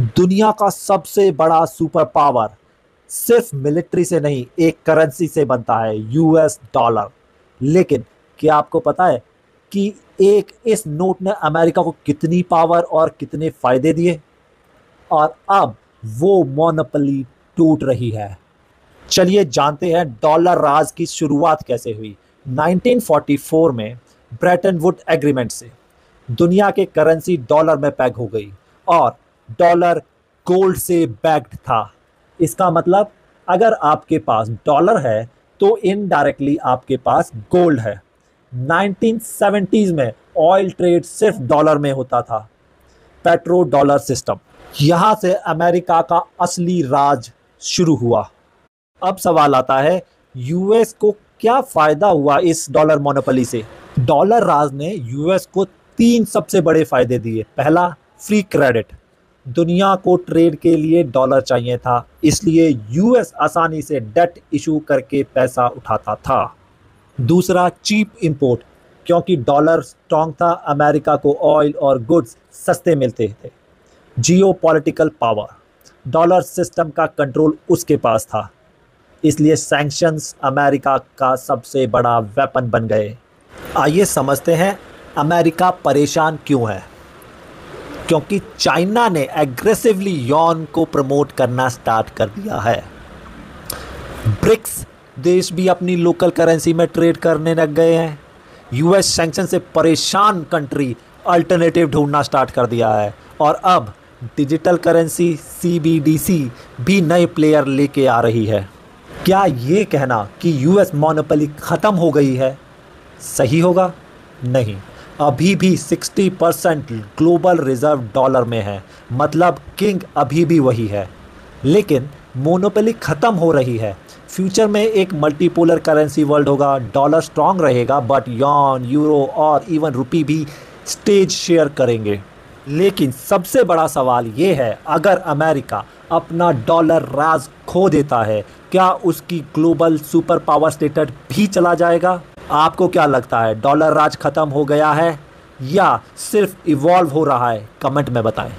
दुनिया का सबसे बड़ा सुपर पावर सिर्फ मिलिट्री से नहीं, एक करेंसी से बनता है, यूएस डॉलर। लेकिन क्या आपको पता है कि एक इस नोट ने अमेरिका को कितनी पावर और कितने फायदे दिए? और अब वो मोनोपोली टूट रही है। चलिए जानते हैं डॉलर राज की शुरुआत कैसे हुई। 1944 में ब्रेटन वुड एग्रीमेंट से दुनिया के करेंसी डॉलर में पैग हो गई और डॉलर गोल्ड से बैक्ड था। इसका मतलब अगर आपके पास डॉलर है तो इनडायरेक्टली आपके पास गोल्ड है। 1970s में ऑयल ट्रेड सिर्फ डॉलर में होता था, पेट्रो डॉलर सिस्टम। यहां से अमेरिका का असली राज शुरू हुआ। अब सवाल आता है, यूएस को क्या फायदा हुआ इस डॉलर मोनोपोली से? डॉलर राज ने यूएस को तीन सबसे बड़े फायदे दिए। पहला, फ्री क्रेडिट। दुनिया को ट्रेड के लिए डॉलर चाहिए था, इसलिए यूएस आसानी से डेट इशू करके पैसा उठाता था। दूसरा, चीप इंपोर्ट। क्योंकि डॉलर स्ट्रॉन्ग था, अमेरिका को ऑयल और गुड्स सस्ते मिलते थे। जियो पॉलिटिकल पावर। डॉलर सिस्टम का कंट्रोल उसके पास था, इसलिए सैंक्शंस अमेरिका का सबसे बड़ा वेपन बन गए। आइए समझते हैं अमेरिका परेशान क्यों है। क्योंकि चाइना ने एग्रेसिवली यॉन को प्रमोट करना स्टार्ट कर दिया है। ब्रिक्स देश भी अपनी लोकल करेंसी में ट्रेड करने लग गए हैं। यूएस सैंक्शन से परेशान कंट्री अल्टरनेटिव ढूंढना स्टार्ट कर दिया है। और अब डिजिटल करेंसी सीबीडीसी भी नए प्लेयर लेके आ रही है। क्या ये कहना कि यूएस मोनोपोली ख़त्म हो गई है सही होगा? नहीं, अभी भी 60% ग्लोबल रिजर्व डॉलर में है, मतलब किंग अभी भी वही है। लेकिन मोनोपोली ख़त्म हो रही है। फ्यूचर में एक मल्टीपोलर करेंसी वर्ल्ड होगा। डॉलर स्ट्रांग रहेगा, बट यॉन, यूरो और इवन रुपी भी स्टेज शेयर करेंगे। लेकिन सबसे बड़ा सवाल ये है, अगर अमेरिका अपना डॉलर राज खो देता है, क्या उसकी ग्लोबल सुपर पावर स्टेटस भी चला जाएगा? आपको क्या लगता है, डॉलर राज खत्म हो गया है या सिर्फ इवॉल्व हो रहा है? कमेंट में बताएं।